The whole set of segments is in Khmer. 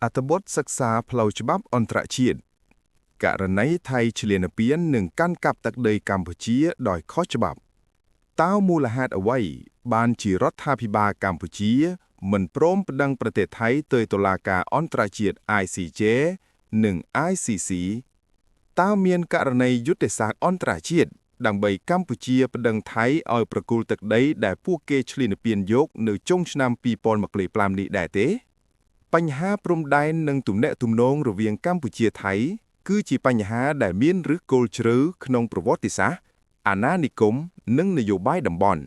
អត្ថបទសិក្សាផ្លូវច្បាប់អន្តរជាតិករណីថៃឈ្លានពាននឹងកាន់កាប់ទឹកដីកម្ពុជាដោយខុសច្បាប់តើមូលហេតុអ្វីបានជារដ្ឋាភិបាលកម្ពុជាមិនព្រមប្តឹងប្រទេសថៃទៅតុលាការអន្តរជាតិ ICJ និង ICC តើមានករណីយុទ្ធសាស្ត្រអន្តរជាតិដើម្បីកម្ពុជាប្តឹងថៃឲ្យប្រគល់ទឹកដីដែលពួកគេឈ្លានពានយកនៅចុងឆ្នាំ2025នេះដែរទេបញ្ហាព្រំដែននិងទំនាក់ទំនងរវាងកម្ពុជាថៃគឺជាបញ្ហាដែលមានឫសគល់ជ្រៅក្នុងប្រវត្តិសាស្ត្រអាណានិគមនិងនយោបាយតំបន់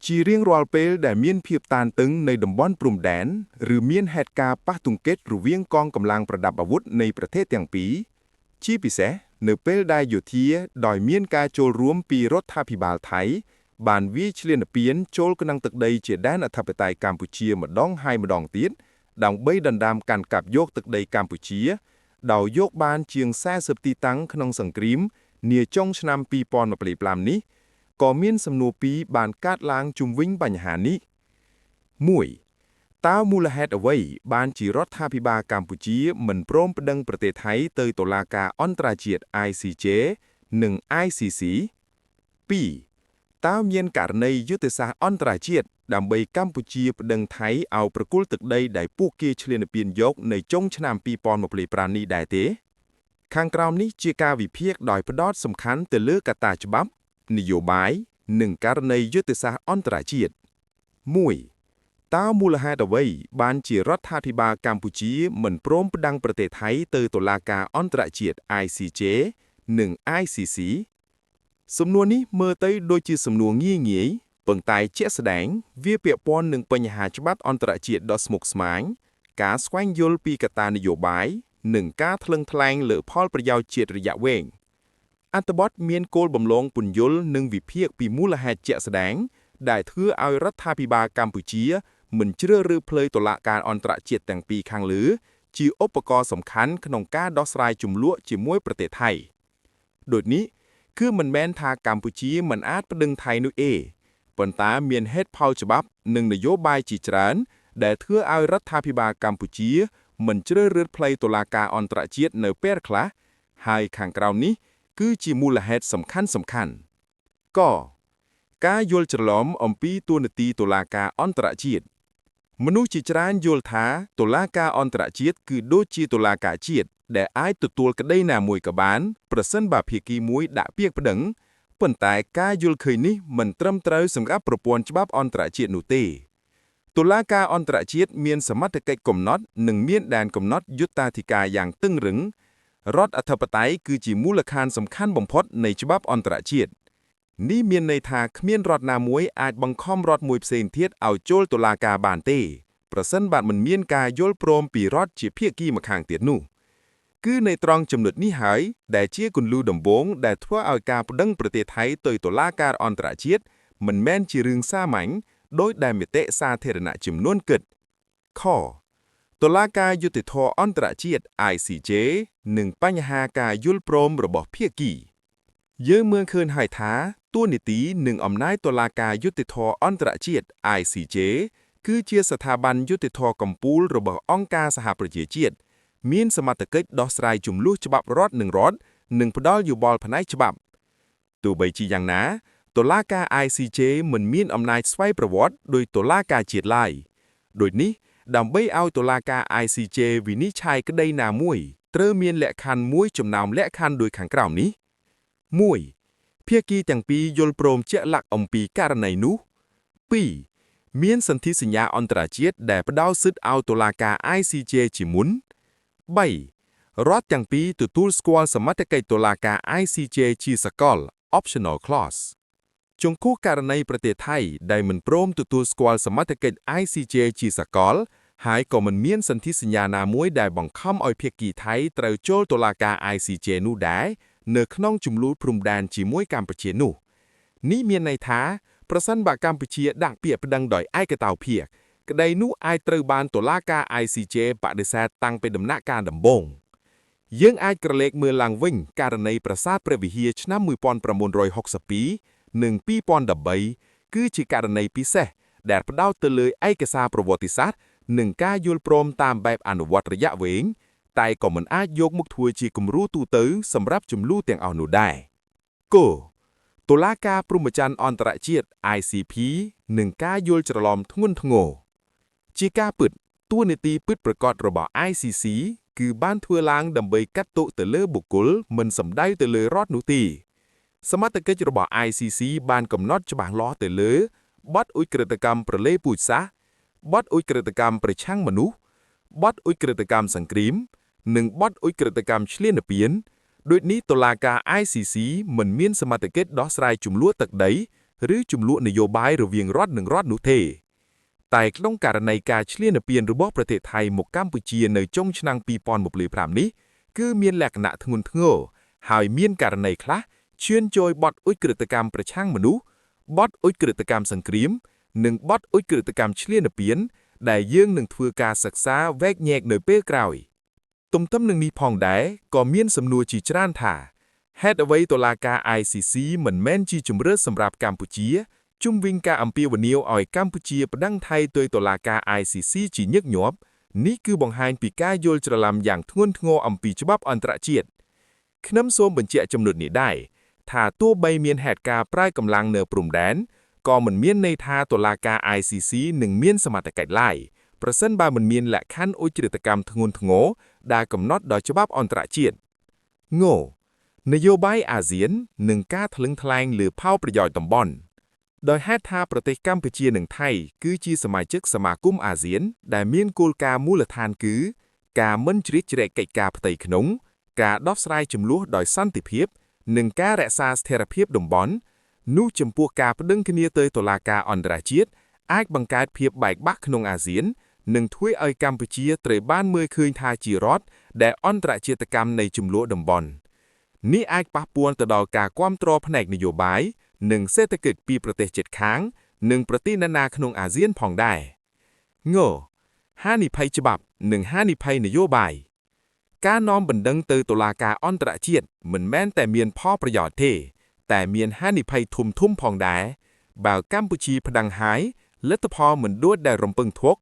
ជារៀងរាល់ពេលដែលមានភាពតានតឹងនៃតំបន់ព្រំដែនឬមានហេតុការណ៍ប៉ះទង្គិចរវាងកងកម្លាំងប្រដាប់អាវុធនៃប្រទេសទាំងពីរជាពិសេសនៅពេលដែលយោធាដោយមានការចូលរួមពីរដ្ឋាភិបាលថៃបានវាយឈ្លានពានចូលក្នុងទឹកដីជាដែនអធិបតេយ្យកម្ពុជាម្ដងហើយម្ដងទៀតដើម្បីដណ្ដើមកាន់កាប់យកទឹកដីកម្ពុជាដោយយកបានជាង40ទីតាំងក្នុងសង្គ្រាមនាចុងឆ្នាំ2025នេះក៏មានសំណួរពីរបានកើតឡើងជុំវិញបញ្ហានេះ 1. តើមូលហេតុអ្វីបានជារដ្ឋាភិបាលកម្ពុជាមិនព្រមប្តឹងប្រទេសថៃទៅតុលាការអន្តរជាតិ ICJ និង ICC 2. តើមានករណីយុទ្ធសាស្ត្រអន្តរជាតិដើម្បីកម្ពុជាប្តឹងថៃឲ្យប្រគល់ទឹកដីដែលពួកគេឈ្លានពានយកនៅចុងឆ្នាំ2025នេះដែរទេខាងក្រោមនេះជាការវិភាគដោយផ្ដោតសំខាន់ទៅលើកត្តាច្បាប់នយោបាយនិងករណីយុទ្ធសាស្ត្រអន្តរជាតិ 1. តើមូលហេតុអ្វីបានជារដ្ឋាភិបាលកម្ពុជាមិនព្រមប្តឹងប្រទេសថៃទៅតុលាការអន្តរជាតិ ICJ និង ICC សំណួរនេះមើលទៅដូចជាសំណួរងាយៗប៉ុន្តែជាក់ស្ដែងវាពាក់ព័ន្ធនឹងបញ្ហាច្បាប់អន្តរជាតិដ៏ស្មុគស្មាញការស្វែងយល់ពីកត្តានយោបាយនិងការថ្លឹងថ្លែងលើផលប្រយោជន៍ជាតិរយៈវែងអត្ថបទមានគោលបំណងពន្យល់និងវិភាគពីមូលហេតុជាក់ស្ដែងដែលធ្វើឲ្យរដ្ឋាភិបាលកម្ពុជាមិនជ្រើសរើសផ្លូវតុលាការអន្តរជាតិទាំងពីរខាងលើជាឧបករណ៍សំខាន់ក្នុងការដោះស្រាយជម្លោះជាមួយប្រទេសថៃដូចនេះគឺមិនមែនថាកម្ពុជាមិនអាចប្តឹងថៃនោះទេប៉ុន្តែមានហេតុផលច្បាប់និងនយោបាយជាច្រើនដែលធ្វើឲ្យរដ្ឋាភិបាលកម្ពុជាមិនជ្រើសរើសផ្លូវតុលាការអន្តរជាតិនៅពេលខ្លះហើយខាងក្រោមនេះគឺជាមូលហេតុសំខាន់កការយល់ច្រឡំអំពីតួនាទីតុលាការអន្តរជាតិមនុស្សជាច្រើនយល់ថាតុលាការអន្តរជាតិគឺដូចជាតុលាការជាតិដែលអាចទទួលក្តីណាមួយក៏បានប្រសិនបើភាគីមួយដាក់ពាក្យប្តឹងប៉ុន្តែការយល់ឃើញនេះមិនត្រឹមត្រូវសម្រាប់ប្រព័ន្ធច្បាប់អន្តរជាតិនោះទេតុលាការអន្តរជាតិមានសមត្ថកិច្ចកំណត់និងមានដែនកំណត់យុត្តាធិការយ៉ាងតឹងរ៉ឹងរដ្ឋអធិបតេយ្យគឺជាមូលដ្ឋានសំខាន់បំផុតនៃច្បាប់អន្តរជាតិនេះមានន័យថាគ្មានរដ្ឋណាមួយអាចបង្ខំរដ្ឋមួយផ្សេងទៀតឲ្យចូលតុលាការបានទេប្រសិនបើមិនមានការយល់ព្រមពីរដ្ឋជាភាគីម្ខាងទៀតនោះគឺនៅត្រង់ចំណុចនេះហើយដែលជាគន្លឹះដំបូងដែលធ្វើឲ្យការប្តឹងប្រទេសថៃទៅតុលាការអន្តរជាតិមិនមែនជារឿងសាមញ្ញដោយដែលមតិសាធារណៈចំនួនគិតខតុលាការយុត្តិធម៌អន្តរជាតិ ICJ និងបញ្ហាការយល់ព្រមរបស់ភាគីយើងមើលឃើញហើយថាតួនាទីនិងអំណាចតុលាការយុត្តិធម៌អន្តរជាតិ ICJ គឺជាស្ថាប័នយុត្តិធម៌កំពូលរបស់អង្គការសហប្រជាជាតិមានសមត្ថកិច្ចដោះស្រាយជម្លោះច្បាប់រដ្ឋនិងផ្ដល់យោបល់ផ្នែកច្បាប់ទោះបីជាយ៉ាងណាតុលាការ ICJ មិនមានអំណាចស្វ័យប្រវត្តិដោយតុលាការជាតិឡើយដូចនេះដើម្បីឲ្យតុលាការ ICJ វិនិច្ឆ័យក្តីណាមួយត្រូវមានលក្ខខណ្ឌមួយចំណោមលក្ខខណ្ឌដូចខាងក្រោមនេះ 1. ភាគីទាំងពីរយល់ព្រមជាក់លាក់អំពីករណីនោះ 2. មានសន្ធិសញ្ញាអន្តរជាតិដែលផ្ដល់សិទ្ធិឲ្យតុលាការ ICJ ជាមុន 3. រដ្ឋទាំងពីរទទួលស្គាល់សមត្ថកិច្ចតុលាការ ICJ ជាសកល Optional Clause ចំពោះករណីប្រទេសថៃដែលមិនព្រមទទួលស្គាល់សមត្ថកិច្ច ICJ ជាសកលហើយក៏មិនមានសន្ធិសញ្ញាណាមួយដែលបង្ខំឲ្យភាគីថៃត្រូវចូលតុលាការ ICJ នោះដែរនៅក្នុងជម្លោះព្រំដែនជាមួយកម្ពុជានោះនេះមានន័យថាប្រសិនបើកម្ពុជាដាក់ពាក្យប្តឹងដោយឯកតោភាគក្តីនោះអាចត្រូវបានតុលាការ ICJ បដិសេធតាំងពីដំណាក់កាលដំបូងយើងអាចក្រឡេកមើលឡើងវិញករណីប្រាសាទព្រះវិហារឆ្នាំ1962និង2013គឺជាករណីពិសេសដែលផ្ដោតទៅលើឯកសារប្រវត្តិសាស្ត្រ នឹងការយល់ព្រមតាមបែបអនុវត្តរយៈវែងតែក៏មិនអាចយកមកធ្វើជាគំរូទូទៅសម្រាប់ចំនួនទាំងអស់នោះដែរគោតុលាការព្រហ្មចន្ទអន្តរជាតិ ICP នឹងការយល់ច្រឡំធ្ងន់ធ្ងរជាការពិតតួនាទីពិតប្រាកដរបស់ ICC គឺបានធ្វើឡើងដើម្បីកាត់ទោសទៅលើបុគ្គលមិនសំដៅទៅលើរដ្ឋនោះទេសមត្ថកិច្ចរបស់ ICC បានកំណត់ច្បាស់លាស់ទៅលើបទឧក្រិដ្ឋកម្មប្រឡេពូជសាសន៍បទឧក្រិដ្ឋកម្មប្រឆាំងមនុស្សបទឧក្រិដ្ឋកម្មសង្គ្រាមនិងបទឧក្រិដ្ឋកម្មឈ្លានពានដូចនេះតុលាការ ICC មិនមានសមត្ថកិច្ចដោះស្រាយជម្លោះទឹកដីឬជម្លោះនយោបាយរវាងរដ្ឋនិងរដ្ឋនោះទេតែក្នុងករណីការឈ្លានពានរបស់ប្រទេសថៃមកកម្ពុជានៅចុងឆ្នាំ2025នេះគឺមានលក្ខណៈធ្ងន់ធ្ងរហើយមានករណីខ្លះឈានចូលបទឧក្រិដ្ឋកម្មប្រឆាំងមនុស្សបទឧក្រិដ្ឋកម្មសង្គ្រាមនិងបទឧក្រិដ្ឋកម្មឈ្លានពានដែលយើងនឹងធ្វើការសិក្សាវែកញែកនៅពេលក្រោយទន្ទឹមនឹងនេះផងដែរក៏មានសំណួរជាច្រើនថាហេតុអ្វីតុលាការ ICC មិនមែនជាជម្រើសសម្រាប់កម្ពុជាជុំវិញការអំពាវនាវឲ្យកម្ពុជាប្តឹងថៃទៅតុលាការ ICC ជាញឹកញាប់នេះគឺបង្ហាញពីការយល់ច្រឡំយ៉ាងធ្ងន់ធ្ងរអំពីច្បាប់អន្តរជាតិខ្ញុំសូមបញ្ជាក់ចំណុចនេះដែរថាទោះបីមានហេតុការណ៍ប្រើកម្លាំងនៅព្រំដែនក៏មិនមានន័យថាតុលាការ ICC នឹងមានសមត្ថកិច្ចឡើយប្រសិនបើមិនមានលក្ខខណ្ឌឧក្រិដ្ឋកម្មធ្ងន់ធ្ងរដែលកំណត់ដោយច្បាប់អន្តរជាតិងនយោបាយអាស៊ាននិងការថ្លឹងថ្លែងលើផលប្រយោជន៍តំបន់ដោយហេតុថាប្រទេសកម្ពុជានិងថៃគឺជាសមាជិកសមាគមអាស៊ានដែលមានគោលការណ៍មូលដ្ឋានគឺការមិនជ្រៀតជ្រែកកិច្ចការផ្ទៃក្នុងការដោះស្រាយជម្លោះដោយសន្តិភាពនិងការរក្សាស្ថិរភាពតំបន់នោះចំពោះការប្តឹងគ្នាទៅតុលាការអន្តរជាតិអាចបង្កើតភាពបែកបាក់ក្នុងអាស៊ាននិងធ្វើឲ្យកម្ពុជាត្រូវបានមើលឃើញថាជារដ្ឋដែលអន្តរជាតិកម្មនៃជម្លោះតំបន់នេះអាចប៉ះពាល់ទៅដល់ការគាំទ្រផ្នែកនយោបាយនិងសេដ្ឋកិច្ចពីប្រទេសជិតខាងនិងប្រទេសនានាក្នុងអាស៊ានផងដែរហានិភ័យច្បាប់និងហានិភ័យនយោបាយការនាំបណ្ដឹងទៅតុលាការអន្តរជាតិមិនមែនតែមានផលប្រយោជន៍ទេតែមានហានិភ័យធំធំផងដែរបើកម្ពុជាប្តឹងហើយលទ្ធផលមិនដូចដែលរំពឹងទុក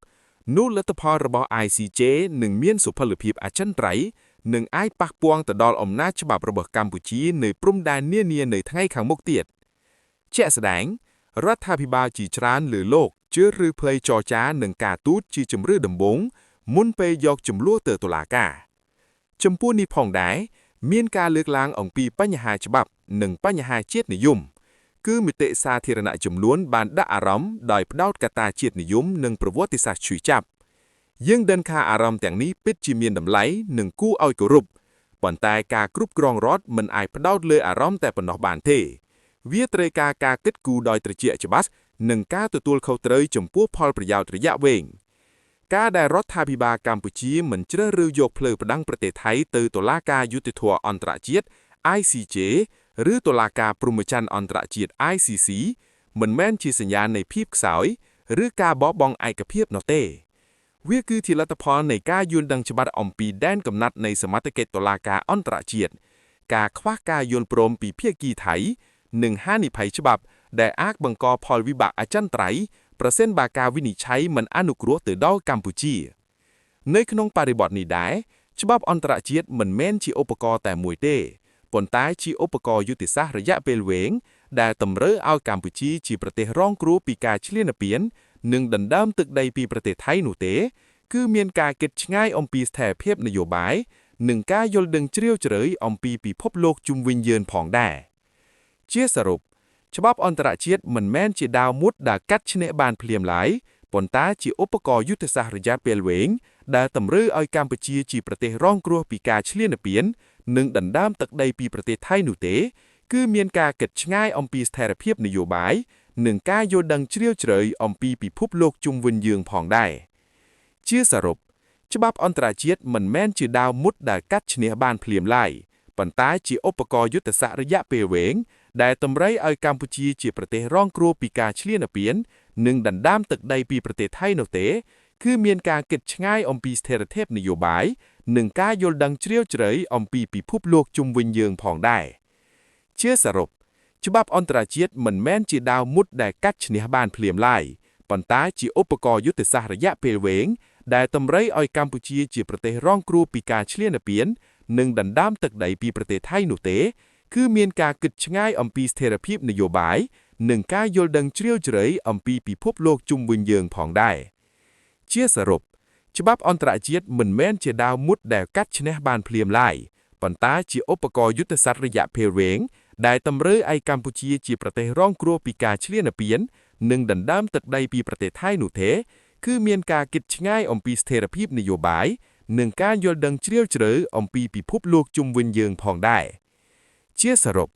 នោះលទ្ធផលរបស់ ICJ នឹងមានសុពលភាពអចិន្ត្រៃយ៍និងអាចប៉ះពាល់ទៅដល់អំណាចច្បាប់របស់កម្ពុជានៅព្រំដែននានានៅថ្ងៃខាងមុខទៀតជាក់ស្ដែងរដ្ឋាភិបាលជាច្រើនលើលោកជឿឬផ្លេចរចានឹងការទូតជាជំរឿដំបូងមុនពេលយកចំនួនទៅតុលាការចំពោះនេះផងដែរមានការលើកឡើងអំពីបញ្ហាច្បាប់និងបញ្ហាជាតិនិយមគឺមតិសាធារណៈចំនួនបានដាក់អារម្មណ៍ដោយផ្ដោតកត្តាជាតិនិយមនិងប្រវត្តិសាស្ត្រឈឺចាប់យើងដឹងថាអារម្មណ៍ទាំងនេះពិតជាមានតម្លៃនិងគួរឲ្យគោរពប៉ុន្តែការគ្រប់គ្រងរដ្ឋមិនអាចផ្ដោតលើអារម្មណ៍តែប៉ុណ្ណោះបានទេវាត្រូវការការគិតគូរដោយត្រជាក់ច្បាស់និងការទទួលខុសត្រូវចំពោះផលប្រយោជន៍រយៈវែងការដែលរដ្ឋាភិបាលកម្ពុជាមិនជ្រើសរើសយកផ្លូវប្តឹងប្រទេសថៃទៅតុលាការយុត្តិធម៌អន្តរជាតិ ICJ ឬតុលាការព្រហ្មចន្ទអន្តរជាតិ ICC មិនមែនជាសញ្ញានៃភាពខ្សោយឬការបោះបង់ឯកភាពនោះទេវាគឺជាលទ្ធផលនៃការយល់ដឹងច្បាស់អំពីដែនកំណត់នៃសមត្ថកិច្ចតុលាការអន្តរជាតិការខ្វះការយល់ព្រមពីភាគីថៃនិងហានិភ័យច្បាប់ដែលអាចបង្កផលវិបាកអចិន្ត្រៃយ៍ប្រសិនបើការវិនិច្ឆ័យមិនអនុគ្រោះទៅដល់កម្ពុជានៅក្នុងបរិបទនេះដែរច្បាប់អន្តរជាតិមិនមែនជាឧបករណ៍តែមួយទេប៉ុន្តែជាឧបករណ៍យុទ្ធសាស្ត្ររយៈពេលវែងដែលតម្រូវឲ្យកម្ពុជាជាប្រទេសរងគ្រោះពីការឈ្លានពាននិងដណ្ដើមទឹកដីពីប្រទេសថៃនោះទេគឺមានការគិតឆ្ងាយអំពីស្ថិរភាពនយោបាយនិងការយល់ដឹងជ្រាលជ្រៅអំពីពិភពលោកជុំវិញយើងផងដែរជាសរុបច្បាប់អន្តរជាតិមិនមែនជាដាវមុតដែលកាត់ឈ្នះបានភ្លាមឡើយប៉ុន្តែជាឧបករណ៍យុទ្ធសាស្ត្ររយៈពេលវែងដែលតម្រូវឲ្យកម្ពុជាជាប្រទេសរងគ្រោះពីការឈ្លានពាននិងដណ្ដើមទឹកដីពីប្រទេសថៃនោះទេគឺមានការគិតឆ្ងាយអំពីស្ថិរភាពនយោបាយនិងការយល់ដឹងជ្រាលជ្រៅអំពីពិភពលោកជុំវិញយើងផងដែរជាសរុបច្បាប់អន្តរជាតិមិនមែនជាដាវមុតដែលកាត់ឈ្នះបានភ្លាមឡើយប៉ុន្តែជាឧបករណ៍យុទ្ធសាស្ត្ររយៈពេលវែងដែលតម្រូវឲ្យកម្ពុជាជាប្រទេសរងគ្រោះពីការឈ្លានពាននិងដណ្ដើមទឹកដីពីប្រទេសថៃនោះទេគឺមានការគិតឆ្ងាយអំពីស្ថិរភាពនយោបាយនិងការយល់ដឹងជ្រាលជ្រៅអំពីពិភពលោកជុំវិញយើងផងដែរជាសរុបច្បាប់អន្តរជាតិមិនមែនជាដាវមុតដែលកាត់ឈ្នះបានភ្លាមឡើយប៉ុន្តែជាឧបករណ៍យុទ្ធសាស្ត្ររយៈពេលវែង ដែលតម្រូវឲ្យកម្ពុជាជាប្រទេសរងគ្រោះពីការឈ្លានពាននិងដណ្ដើមទឹកដីពីប្រទេសថៃនោះទេគឺមានការគិតឆ្ងាយអំពីស្ថិរភាពនយោបាយនិងការយល់ដឹងជ្រាលជ្រៅអំពីពិភពលោកជុំវិញយើងផងដែរជាសរុបច្បាប់អន្តរជាតិមិនមែនជាដាវមុតដែលកាត់ឈ្នះបានភ្លាមឡើយប៉ុន្តែជាឧបករណ៍យុទ្ធសាស្ត្ររយៈពេលវែងដែលតម្រូវឲ្យកម្ពុជាជាប្រទេសរងគ្រោះពីការឈ្លានពាននិងដណ្ដើមទឹកដីពីប្រទេសថៃនោះទេគឺមានការគិតឆ្ងាយអំពីស្ថិរភាពនយោបាយនិងការយល់ដឹងជ្រាលជ្រៅអំពីពិភពលោកជុំវិញយើងផងដែរជាសរុប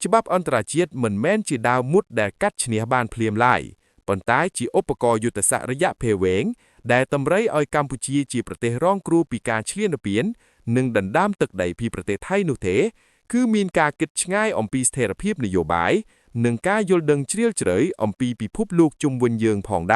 ច្បាប់អន្តរជាតិមិនមែនជាដាវមុតដែលកាត់ឈ្នះបានភ្លាមឡើយប៉ុន្តែជាឧបករណ៍យុទ្ធសាស្ត្ររយៈពេលវែងដែលតម្រូវឲ្យកម្ពុជាជាប្រទេសរងគ្រោះពីការឈ្លានពាននិងដណ្ដើមទឹកដីពីប្រទេសថៃនោះទេគឺមានការគិតឆ្ងាយអំពីស្ថិរភាពនយោបាយនិងការយល់ដឹងជ្រាលជ្រៅអំពីពិភពលោកជុំវិញយើងផងដែរ